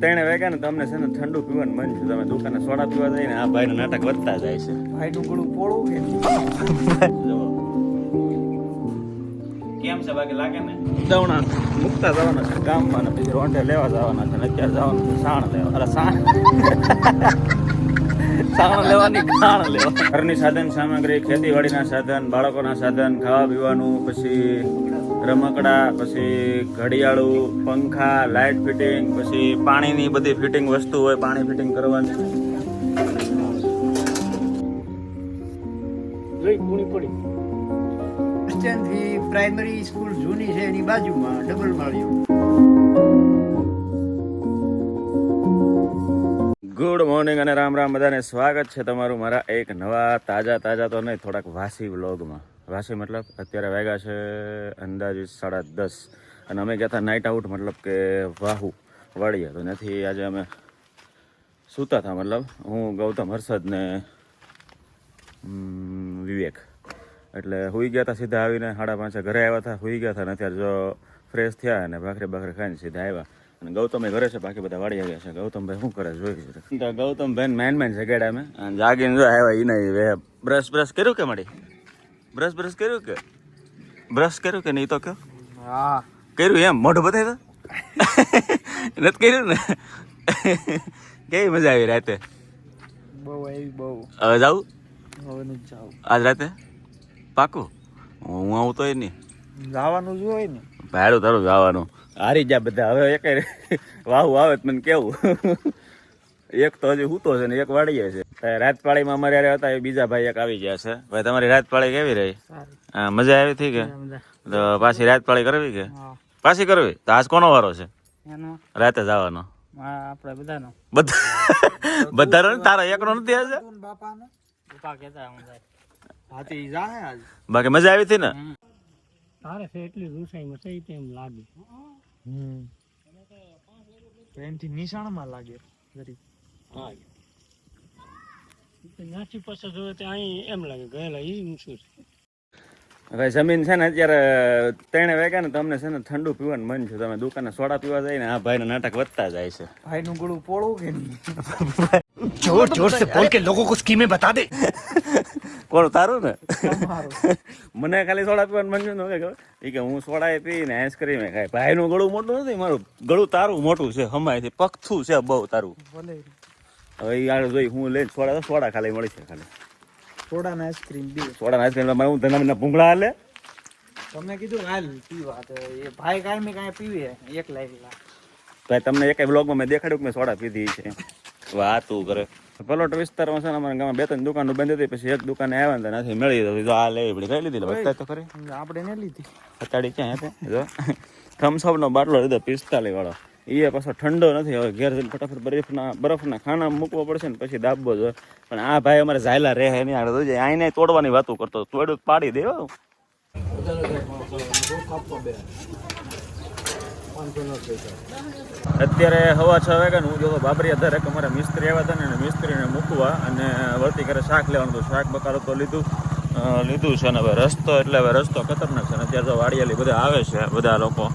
3 વાગ્યા ને તમને છે ને ઠંડુ પીવાનું મન છે. તમે દુકાને સોડા પીવા જઈને આ ભાઈનું નાટક વધતા જાય છે. ભાઈનું ગળું પોળું કે જુઓ. કેમ છે બાકી લાગે ને દવણા મુકતા જવાના છે ગામમાં ને પછી રોંઢે લેવા જવાના છે ને અત્યારે જવાનું છે સાણ લેવા. અરે સાણ લેવાની ખાણ લેવા. ઘરની સાધન સામગ્રી, ખેતીવાડીના સાધન, બાળકોના સાધન, ખાવા પીવાનું, પછી રમકડા, પછી ઘડિયાળું, પંખા, લાઇટ ફિટિંગ, પછી પાણીની બધી ફિટિંગ વસ્તુ હોય પાણી ફિટિંગ કરવાની. જોઈ પૂરી પડી સ્ટેન્ડથી પ્રાઇમરી સ્કૂલ જૂની છે એની બાજુમાં ડબલ માળીઓ. ગુડ મોર્નિંગ અને રામ રામ બધાને. સ્વાગત છે તમારું મારા એક નવા તાજા તો નહીં, થોડાક વાસી વ્લોગમાં. વાસી મતલબ અત્યારે વાગ્યા છે અંદાજિત 10:30 અને અમે ગયા હતા નાઇટ આઉટ, મતલબ કે વાહુ વાળીએ. તો નથી આજે અમે સૂતા હતા, મતલબ હું, ગૌતમ, હર્ષદ ને વિવેક. એટલે હુઈ ગયા હતા સીધા આવીને 5:30 ઘરે આવ્યા હતા, હુઈ ગયા હતા ને અત્યારે જો ફ્રેશ થયા અને ભાખરી ખાઈને સીધા આવ્યા. અને ગૌતમ ઘરે છે, બાકી બધા વાળી આવ્યા છે. ગૌતમભાઈ શું કરે જોઈ છે. તો ગૌતમભાઈ મેન જગાડ્યા અમે અને જાગીને જો આવ્યા. ઈ નહીં બ્રશ કર્યું કે મળી બ્રશ કર્યું કે નહીં તો કયો હા કર્યું એમ મોઢું બતાવી તો નથી કર્યું ને. કેવી મજા આવી રાતે? બહુ આવી બહુ. હવે જાઉં હવે નથી જાવ આજ રાતે પાકું? હું આવું તો નહીં જવાનું જ હોય ને ભાડું તારું જવાનું. હારી જા બધા. હવે એક વાહુ આવે મને કેવું. એક તો હજી હૂતો છે ને એક વાળીએ છે. રાત પાળીમાં અમારે યારે હતા એ બીજા ભાઈ એક આવી ગયા છે. ભાઈ તમારી રાત પાળી કેવી રહી? હા, મજા આવી હતી કે? તો પાછી રાત પાળી કરવી કે પાછી કરવી? તો આજ કોનો વારો છે રાતે જવાનો? આપણે બધાનો બધાનો તારા એકનો નથી આજે? બાપાનો પપ્પા કહેતા હાથી જાહે આજ. બાકી મજા આવી હતી ને? તારે છે એટલી રૂસાઈમાં સહી તેમ લાગે. પ્રેમથી નિશાણમાં લાગે જરી. હા નાચી પાસે જોવે તે અહીં એમ લાગે ગયેલા ઈ શું છે. ભાઈ જમીન છે ને અત્યારે 3 વાગ્યા ને તમને છે ને ઠંડુ પીવાનું મન છે. તમે દુકાને સોડા પીવા જાય ને આ ભાઈનું નાટક વધતા જાય છે. ભાઈનું ગળું પોળું કે નહીં? जोर से बोल के लोगों को स्कीमें बता दे. કોણ તારું ને? મને ખાલી સોડા પીવાનું મન છે ને કે હું સોડા એ પી ને આઈસ્ક્રીમ એ ખાય. ભાઈનું ગળું મોટું નથી, મારું ગળું તારું મોટું છે. હમાયથી પગથું છે બહુ તારું. હવે યાર જોઈ હું લઈને સોડા ખાલી મળી છે. ખાલી સોડા ને આઈસ્ક્રીમ બે. સોડા આઈસ્ક્રીમ હું ધંધા ભૂંગળા હાલે. તમને કીધું હાલ પીવા તો એ ભાઈ કાંઈ પીવે એકલા. ભાઈ તમને એક બ્લોગમાં મેં દેખાડ્યું કે મેં સોડા પીધી છે. વાતું કરે. પલોટ વિસ્તારમાં છે ને અમારા ગામમાં 2-3 દુકાનો બંધ હતી. પછી એક દુકાને આવ્યા ને નથી મળી તો આ લેવી પડી. કઈ લીધી બતાય તો ખરી? આપણે ને લીધી હતાડી ક્યાં હતી? જો થમ્સઅપ નો બાટલો લીધો 45 વાળો. એ પાછો ઠંડો નથી. હવે ઘેર જઈને ફટાફટ બરફના ખાના મૂકવો પડશે ને પછી દાબવો જોઈએ. પણ આ ભાઈ અમારે ઝાયલા રહે નહીં. આગળ જોઈ જાય આઈને તોડવાની વાતો કરતો. તોડ્યું પાડી દે. અત્યારે 6:15 વાગ્યા હું જો બાબરિયા ધરે અમારા મિસ્ત્રી આવ્યા હતા ને મિસ્ત્રીને મૂકવા અને વળતી ઘરે શાક લેવાનું હતું. શાક બકારો તો લીધું છે ને હવે રસ્તો ખતરનાક છે ને. અત્યારે તો વાડિયાલી બધા આવે છે બધા લોકો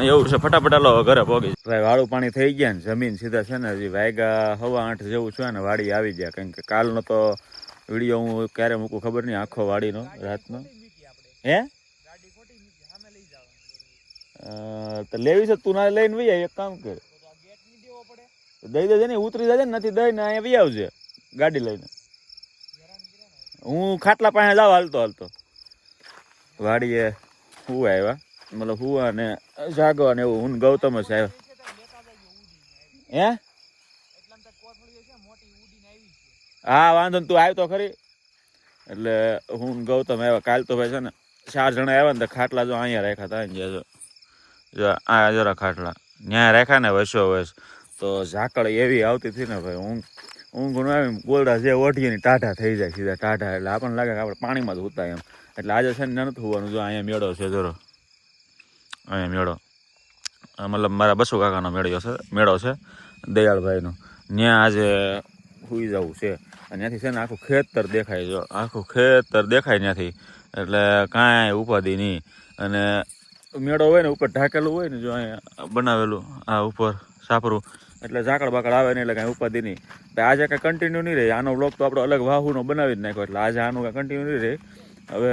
એવું છે. ફટાફટ લો ઘરે પોગી. ભાઈ વાળું પાણી થઈ ગયા ને જમીન સીધા છે ને હજી વાગ્યા 8:15 જેવું છે ને વાડી આવી ગયા. કારણ કે કાલનો તો વિડીયો હું ક્યારે મૂકું ખબર નહીં, આખો વાડીનો રાતનો. હે તો લેવી છે તું ના લઈને વહી એક કામ કર, દઈ દેજે ને, ઉતરી જજે ને. નથી દઈ ને અહીંયા વહી આવજે ગાડી લઈને. હું ખાટલા પાસે જાવ હાલતો વાડીએ હું આવ્યા, મતલબ હુવા ને જાગવા ને એવું. હું ગૌતમ જ આવ્યો. હે હા વાંધો ને તું આવ્યો તો ખરી. એટલે હું ગૌતમ આવ્યા. કાલ તો ભાઈ છે ને 4 જણા આવ્યા ને તો ખાટલા જો અહીંયા રાખ્યા હતા. જો આ જરા ખાટલા ન્યાય રાખ્યા ને વસો તો ઝાકળ એવી આવતી હતી ને ભાઈ. ઊંઘ આવી ગોળડા જે ઓઢીએ ને ટાઢા થઈ જાય સીધા ટાઢા. એટલે આપણને લાગે કે આપણે પાણીમાં જ ઉતા એમ. એટલે આજે છે ને નથી હોવાનું. જો અહીંયા મેળો છે, જરો અહીંયા મેળો, મતલબ મારા બસુ કાકાનો મેળો છે દયાળભાઈનો. ત્યાં આજે સુઈ જવું છે. અને ત્યાંથી છે ને આખું ખેતર દેખાય. જો આખું ખેતર દેખાય ત્યાંથી. એટલે કાંઈ ઉપાધિ નહીં. અને મેળો હોય ને ઉપર ઢાકેલું હોય ને જો અહીંયા બનાવેલું આ ઉપર સાપરું એટલે ઝાકળ બાકળ આવે નહીં એટલે કાંઈ ઉપાધિ નહીં. આજે કાંઈ કન્ટિન્યુ નહીં રહે. આનો બ્લોગ તો આપણો અલગ વાહુનો બનાવી જ નાખ્યો એટલે આજે આનું કાંઈ કન્ટિન્યુ નહીં રહે. હવે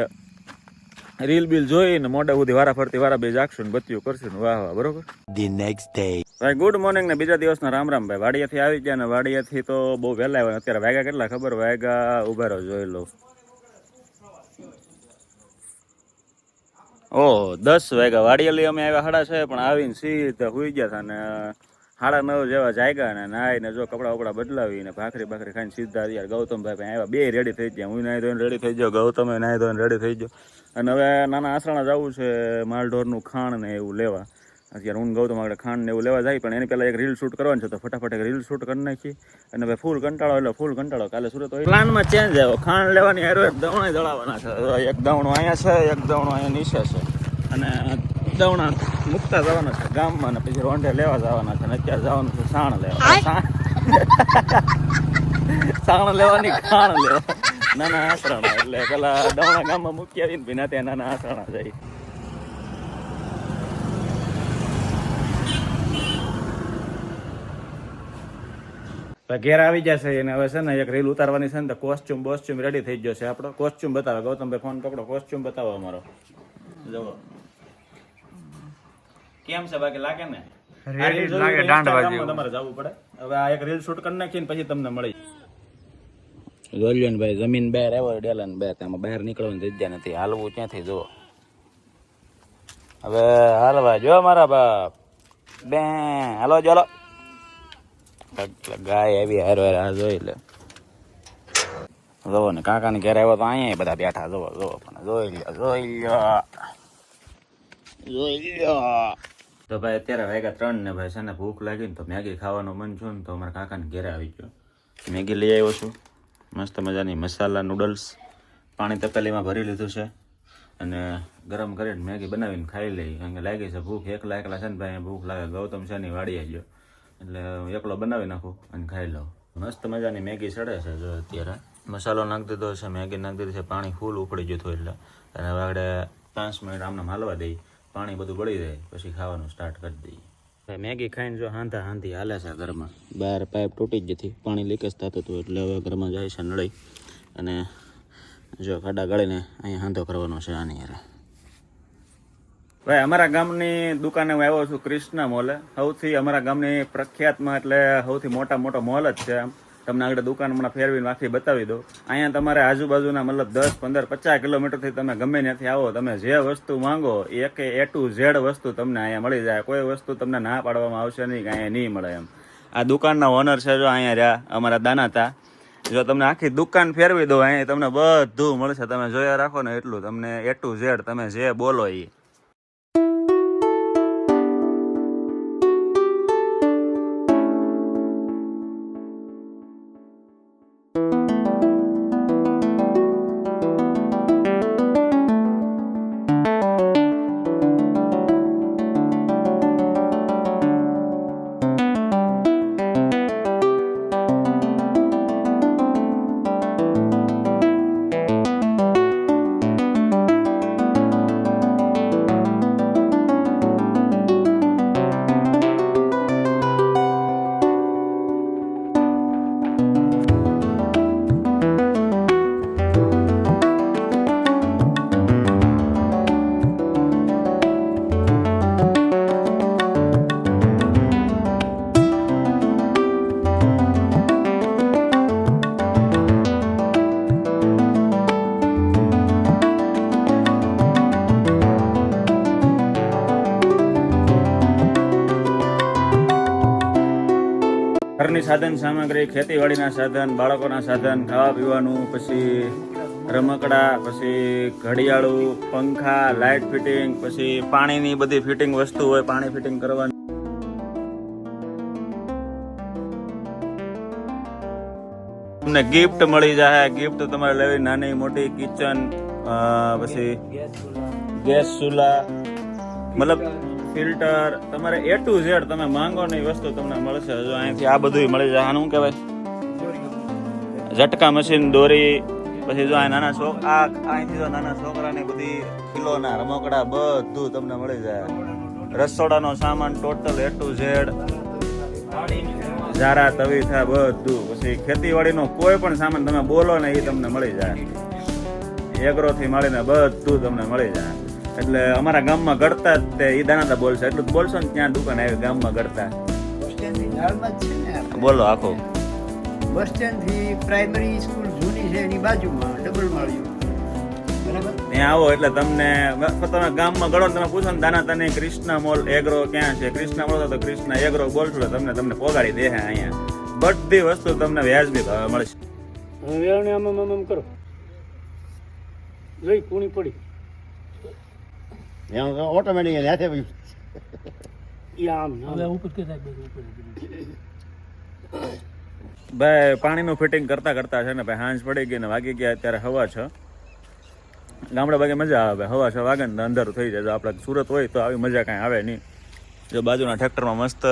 રીલ બિલ જોઈને મોઢા સુધી વારા ફરતી વારા બે જાગશું ને બત્તીઓ કરશું ને વાહ વાહ. બરોબર. The next day. ભાઈ ગુડ મોર્નિંગ ને બીજા દિવસના રામ રામ ભાઈ. વાડિયાથી આવી ગયા ને વાડિયાથી તો બહુ વહેલા આવ્યા. અત્યારે વાગ્યા કેટલા ખબર? વાગ્યા ઉભા રહો જોઈ લો. ઓહ 10 વાગ્યા. વાડિયાલી અમે આવ્યા 6:30 પણ આવીને સીધા સુઈ ગયા હતા ને 9:30 જેવા જાગ્યા ને નાઈને જો કપડા વપડા બદલાવીને ભાખરી ખાઈને સીધા યાર ગૌતમભાઈ પાસે આવ્યા. બે રેડી થઈ ગયા. હું નાહી ધોઈને રેડી થઈ ગયો, ગૌતમે નાહી ધોઈને રેડી થઈ ગયો. અને હવે નાના આસરાણા જવું છે માલઢોરનું ખાણ ને એવું લેવા. અત્યારે હું ગૌતમ આગળ ખાંડ ને એવું લેવા જાય પણ એની પહેલાં એક રીલ શૂટ કરવાનું છે તો ફટાફટ એક રીલ શૂટ કરી નાખી. અને ભાઈ ફૂલ કંટાળો એટલે ફૂલ કંટાળો. કાલે સુરત હોય પ્લાનમાં ચેન્જ આવ્યો. ખાંડ લેવાની હારે દવણા દળાવવાના છે. એક દવણો અહીંયા છે, એક દવણો અહીંયા નીચે છે. અને દવણા મૂકતા જવાના છે ગામમાં ને પછી રોંઢે લેવા જવાના છે. ને અત્યારે જવાનું છે સાણ લેવા. સાણ લેવાની ખાણ લેવા નાના આસરાણા. એટલે પેલા દવણા ગામમાં મૂકી આવીને ભીના ત્યાં નાના આસરાણા જાય. ઘેર આવી જશે એને હવે છે ને એક રીલ ઉતારવાની છે ને તો કોસ્ચ્યુમ રેડી થઈ ગયો છે આપણો. કોસ્ચ્યુમ બતાવે ગૌતમભાઈ, ફોન પકડો. કોસ્ચ્યુમ બતાવો અમારો. જુઓ કેમ છે બાકી લાગે ને? તમારે જવું પડે. હવે આ એક રીલ શૂટ કરી નાખીને પછી તમને મળી ભાઈ. જમીન બહાર આવ્યો ડેલન બે તેમાં બહાર નીકળવાની જગ્યા નથી. હાલવું ક્યાંથી જુઓ. હવે હાલવા જો મારા બાપ બે હાલો ચાલો. ગાય આવી હારો આ જોઈ લે. જોવો ને કાકાને ઘેર આવ્યો તો અહીંયા બધા બેઠા. જોવો પણ જોઈ લ્યો. તો ભાઈ અત્યારે વાગ્યા 3 ને ભાઈ છે ને ભૂખ લાગી ને તો મેગી ખાવાનું મન છું ને તો અમારા કાકાને ઘેરે આવી ગયો. મેગી લઈ આવ્યો છું મસ્ત મજાની મસાલા નૂડલ્સ. પાણી તપેલીમાં ભરી લીધું છે અને ગરમ કરીને મેગી બનાવીને ખાઈ લઈ. કારણ કે લાગી છે ભૂખ. એકલા છે ને ભાઈ ભૂખ લાગે. ગૌતમ છે ને વાડી ગયો એટલે એકલો બનાવી નાખું અને ખાઈ લઉં. મસ્ત મજાની મેગી ચડે છે. જો અત્યારે મસાલો નાખી દીધો છે, મેગી નાખી દીધી છે. પાણી ફૂલ ઉકળી ગયું હતું એટલે અને હવે આગળ 5 મિનિટ આમને હાલવા દઈ. પાણી બધું બળી જાય પછી ખાવાનું સ્ટાર્ટ કરી દઈએ. મેગી ખાઈને જો હાંધી હાલે છે ઘરમાં. બહાર પાઇપ તૂટી જ હતી, પાણી લીકેજ થતું હતું એટલે હવે ઘરમાં જાય છે નળી અને જો ખાડા ગાળીને અહીંયા હાંધો કરવાનો છે આની યાર. ભાઈ અમારા ગામની દુકાને હું આવ્યો છું કૃષ્ણા મોલે. સૌથી અમારા ગામની પ્રખ્યાતમાં એટલે સૌથી મોટો મોલ જ છે. આમ તમને આગળ દુકાન હમણાં ફેરવીને આખી બતાવી દો. અહીંયા તમારે આજુબાજુના મતલબ 10, 15, 50 કિલોમીટરથી તમે ગમે ત્યાંથી આવો, તમે જે વસ્તુ માંગો A to Z વસ્તુ તમને અહીંયા મળી જાય. કોઈ વસ્તુ તમને ના પાડવામાં આવશે નહીં કે અહીંયા નહીં મળે એમ. આ દુકાનના ઓનર છે જો અહીંયા રહ્યા અમારા દાનાતા. જો તમને આખી દુકાન ફેરવી દો અહીંયા તમને બધું મળશે. તમે જોયા રાખો ને એટલું તમને A to Z તમે જે બોલો એ. ઘરની સાધન સામગ્રી, ખેતીવાડીના સાધન, બાળકોના સાધન, ખાવા પીવાનું, પછી રમકડા, પછી ઘડિયાળું, પંખા, લાઇટ ફિટિંગ, પછી પાણીની બધી ફિટિંગ વસ્તુ હોય પાણી ફિટિંગ કરવાની. તમને ગિફ્ટ મળી જાય. ગિફ્ટ તમારે લેવી નાની મોટી કિચન, પછી ગેસ ચૂલા, મતલબ ફિલ્ટર, તમારે A to Z તમે માંગો ને એ વસ્તુ તમને મળશે. જો અહીંથી આ બધું મળી જાય. આનું શું કહેવાય? ઝટકા મશીન, દોરી. પછી જો આ અહીંથી જો નાના છોકરાની બધી કિલોના રમકડા બધું તમને મળી જાય. રસોડાનો સામાન ટોટલ A to Z. ઝારા તવીથા બધું. પછી ખેતીવાડીનો કોઈ પણ સામાન તમે બોલો ને એ તમને મળી જાય. એગ્રોથી મળીને બધું તમને મળી જાય. એટલે અમારા ગામમાં ગળતા જ તે ઈ દાનાતા બોલશે એટલું જ બોલશો ને ત્યાં દુકાન આવી ગામમાં ગળતા. બસ સ્ટેન્ડની ઝાડમાં જ છે ને બોલો આખું બસ સ્ટેન્ડથી પ્રાઇમરી સ્કૂલ જૂની છે એની બાજુમાં ડબલ માળ્યું બરાબર. ત્યાં આવો એટલે તમને તમે ગામમાં ગળો ને તમે પૂછો ને દાનાતાની કૃષ્ણ મોલ એગ્રો ક્યાં છે, કૃષ્ણ મોલ તો કૃષ્ણ એગ્રો બોલશો એટલે તમને પોગાડી દે અહીંયા. બધી વસ્તુ તમને વ્યાજબી ભાવે મળશે. વેરણે આમ કરો જોઈ કુણી પડી ઓટોમેટિક હાથે ઈ આમ હવે ઉપર કે થાય બધું ઉપર ભાઈ પાણીનું ફિટિંગ કરતા કરતા છે ને ભાઈ સાંજ પડી ગઈ ને વાગી ગયા અત્યારે હવા 6. ગામડા બાગે મજા આવે હવા 6 વાગે ને અંધારું થઈ જાય. જો આપણે સુરત હોય તો આવી મજા કાંઈ આવે નહીં. જો બાજુના ટ્રેક્ટરમાં મસ્ત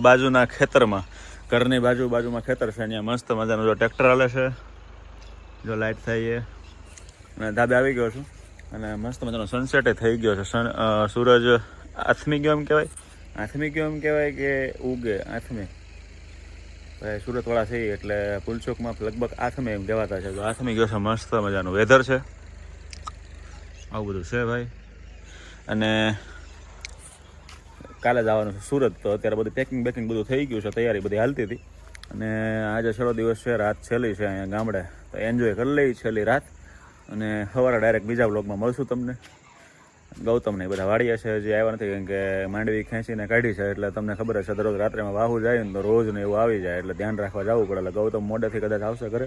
બાજુના ખેતરમાં ઘરની બાજુમાં ખેતર છે ત્યાં મસ્ત મજાનું જો ટ્રેક્ટર હાલે છે. જો લાઇટ થાય અને ધાબે આવી ગયો છું અને મસ્ત મજાનો સનસેટ થઈ ગયો છે. સૂરજ આથમી ગયો એમ કહેવાય કે ઉગે આથમી. ભાઈ સુરતવાળા છે એટલે પુલચોકમાં લગભગ આથમે એમ કહેવાતા છે. તો આથમી ગયો છે, મસ્ત મજાનું વેધર છે. આવું બધું છે ભાઈ. અને કાલે જવાનું છે સુરત. તો અત્યારે બધું પેકિંગ બધું થઈ ગયું છે, તૈયારી બધી હાલતી હતી. અને આજે છેલ્લો દિવસ છે, રાત છેલ્લી છે અહીંયા ગામડે. તો એન્જોય કરી લઈ છેલ્લી રાત અને સવારે ડાયરેક્ટ બીજા બ્લોગમાં મળશું તમને. ગૌતમને બધા વાડીએ છે હજી આવ્યા નથી કેમ કે માંડવી ખેંચીને કાઢી છે એટલે તમને ખબર હશે દરરોજ રાત્રેમાં વાહુ જાય ને તો રોજ ને એવું આવી જાય એટલે ધ્યાન રાખવા જવું પડે. એટલે ગૌતમ મોડેથી કદાચ આવશે ઘરે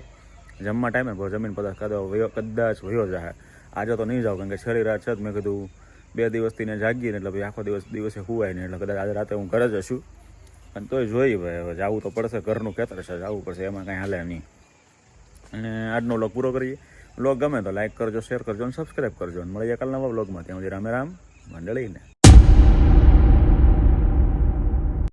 જમવા ટાઈમે જમીન કદાચ વયો જાય. આજે તો નહીં જાઉં કારણ કે છેલ્લી રાત છે મેં કીધું 2 દિવસથી ને જાગીએ ને એટલે ભાઈ આખો દિવસે હુવાય નહીં એટલે કદાચ આજે રાતે હું ઘરે જ હશું. અને તોય જોઈએ ભાઈ હવે જવું તો પડશે. ઘરનું ખેતર છે જવું પડશે, એમાં કાંઈ હાલે નહીં. અને આજનો વ્લોગ પૂરો કરીએ. વ્લોગ ગમે તો લાઈક કરજો, શેર કરજો અને સબસ્ક્રાઈબ કરજો. અને મળીએ કાલના વ્લોગમાં. ત્યાં સુધી રામે રામ મંડળીને.